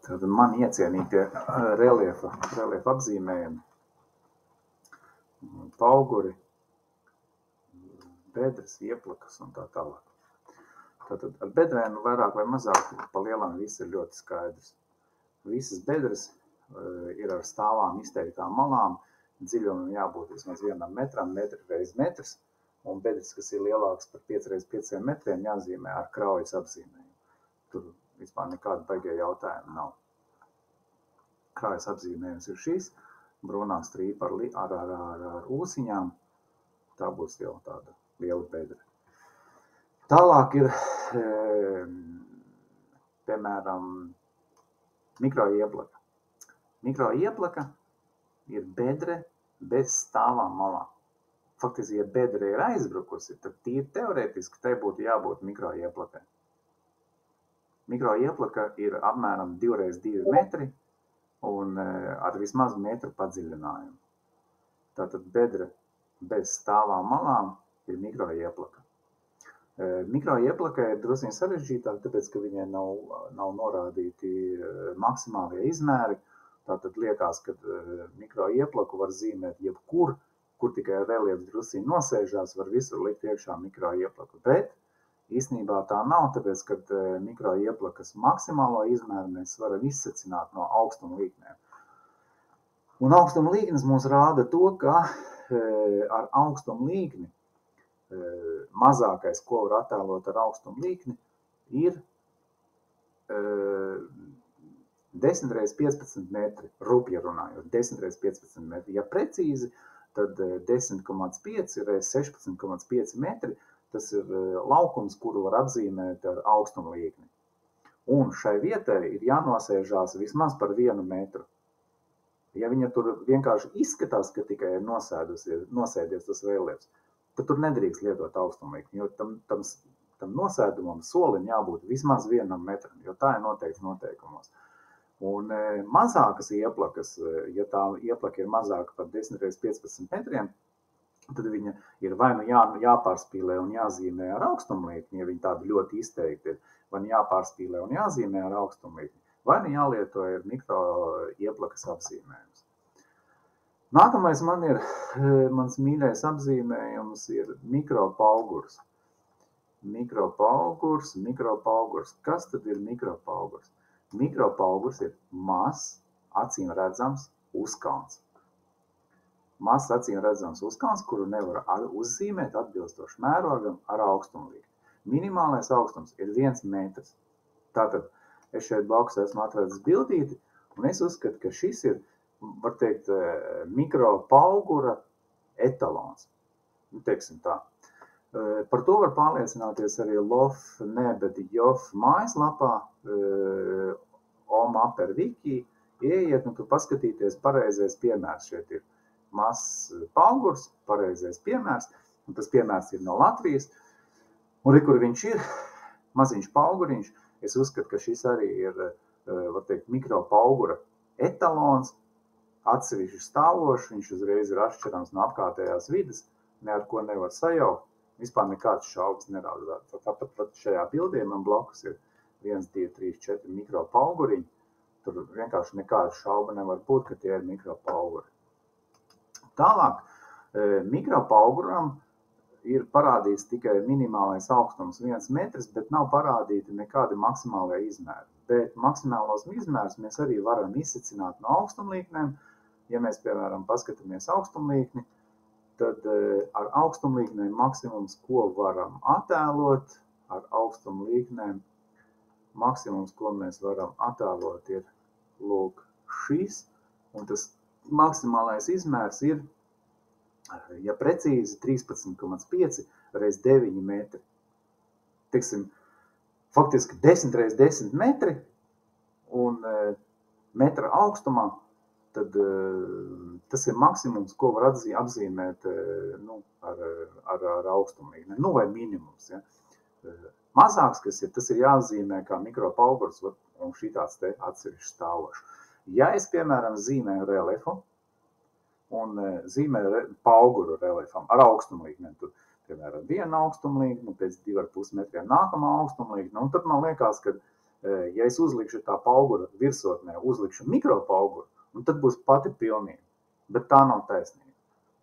Tad man iecienītie reliefa apzīmējumi, pauguri, bedres, ieplakas un tā tālāk. Tātad ar bedrēm vairāk vai mazāk pa lielām viss ir ļoti skaidrs. Visas bedres ir ar stāvām izteiktām malām, dziļumam jābūt vismaz 1 metram, metri reiz metrs, un bedres, kas ir lielākas par 5 reiz 5 metriem, jāzīmē ar kraujas apzīmējumu. Tur vispār nekāda baigie jautājumi nav. Kraujas apzīmējums ir šīs, brūnā strīpa ar ūsiņām, tā būs jau tāda liela bedre. Tālāk ir, piemēram, mikroieplaka. Mikroieplaka ir bedre bez stāvām malām. Faktiski, ja bedre ir aizbrukusi, tad tīri teorētiski tai būtu jābūt mikroieplakai. Mikroieplaka ir apmēram 2 reiz 2 metri un ar vismaz metru padziļinājumu. Tātad bedre bez stāvām malām ir mikroieplaka. Mikroieplaka ir drusku sarežģītāk, tāpēc, ka viņai nav norādīti maksimālie izmēri. Tātad liekas, ka mikroieplaku var zīmēt jebkur, kur tikai reliefs drusku nosēžās, var visur likt iekšā mikroieplaku. Bet īstenībā tā nav, tāpēc, ka mikroieplakas maksimālo izmēru mēs varam izsecināt no augstuma līknēm. Un augstuma līknes mums rāda to, ka ar augstuma līkni mazākais, ko var attēlot ar augstumu līkni, ir 10 reiz 15 metri, rupja runājot, 10 reiz 15 metri. Ja precīzi, tad 10,5 reiz 16,5 metri, tas ir laukums, kuru var apzīmēt ar augstumu līkni. Un šai vietai ir jānosēžās vismaz par 1 metru. Ja viņa tur vienkārši izskatās, ka tikai ir nosēdies tas reliefs, tad tur nedrīkst lietot augstumlīkni, jo tam nosēdumam solim jābūt vismaz 1 metram, jo tā ir noteikts noteikumos. Un mazākas ieplakas, ja tā ieplaka ir mazāka par 10 reiz 15 metriem, tad viņa ir vai nu jāpārspīlē un jāzīmē ar augstumlīkni, ja viņa tāda ļoti izteikti ir, vai nu jāpārspīlē un jāzīmē ar augstumlīkni, vai nu jālieto ir mikro ieplakas apzīmējums. Nākamais mans mīļais apzīmējums ir mikropaugurs. Mikropaugurs. Kas tad ir mikropaugurs? Mikropaugurs ir mazs, acīm redzams uzkalns. Mazs, acīm redzams uzkalns, kuru nevar uzzīmēt atbilstoši mērogam ar augstumlīkni. Minimālais augstums ir 1 metrs. Tātad es šeit blakus esmu atradis bildīti, un es uzskatu, ka šis ir, var teikt, mikropaugura etalons. Teiksim tā. Par to var pārliecināties arī JOF mājaslapā, OMAPER-Wiki, ieiet un tu paskatīties pareizais piemērs. Šeit ir mazs paugurs, pareizais piemērs, un tas piemērs ir no Latvijas. Un kur viņš ir, maziņš pauguriņš, es uzskatu, ka šis arī ir, var teikt, mikropaugura etalons, atsevišķi stāvošs, viņš uzreiz ir atšķirams no apkārtējās vides, ne ar ko nevar sajaukt, vispār nekāds šaubas nerādās. Tāpat šajā bildē man blakus ir 1, 2, 3, 4 mikropauguriņi, tur vienkārši nekāda šauba nevar būt, ka tie ir mikropauguri. Tālāk, mikropauguram ir parādīts tikai minimālais augstums 1 metrs, bet nav parādīti nekādi maksimālie izmēri. Bet maksimālos izmērus mēs arī varam izsecināt no augstumlīknēm. Ja mēs, piemēram, paskatāmies augstumlīkni, tad ar augstumlīknēm maksimums, ko varam attēlot, ar augstumlīknēm maksimums, ko mēs varam attēlot, ir lūk šis, un tas maksimālais izmērs ir, ja precīzi, 13,5 reiz 9 metri. Teiksim, faktiski 10 reiz 10 metri un metra augstumā, tad tas ir maksimums, ko var apzīmēt ar augstumlīkni, vai minimums. Ja. Mazāks, kas ir, tas ir jāzīmē kā mikropaugurs un šitāds te atsevišķi stāvošs. Ja es, piemēram, zīmēju reliefu un zīmēju pauguru reliefam ar augstumlīknēm, tur, piemēram, 1 augstumlīkni, pēc 2,5 metriem nākamā augstumlīkne, un tad man liekas, ka Ja es uzlikšu tā paugura virsotnē, uzlikšu mikropauguru, un tad būs pati pilnība. Bet tā nav taisnība.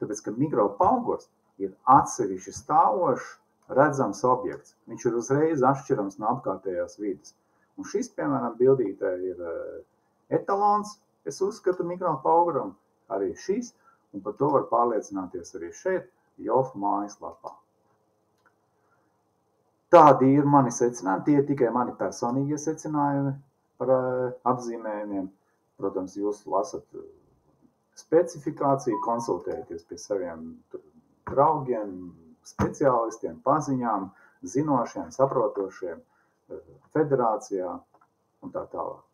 Tāpēc, ka mikropaugurs ir atsevišķi stāvošs, redzams objekts. Viņš ir uzreiz atšķirams no apkārtējās vides. Un šis, piemēram, bildītē ir etalons, es uzskatu mikropauguram, arī šis, un par to var pārliecināties arī šeit, Jofa mājaslapā. Tādi ir mani secinājumi, tie ir tikai mani personīgie secinājumi par apzīmējumiem. Protams, jūs lasat specifikāciju, konsultēties pie saviem draugiem, speciālistiem, paziņām, zinošiem, saprotošiem, federācijā un tā tālāk.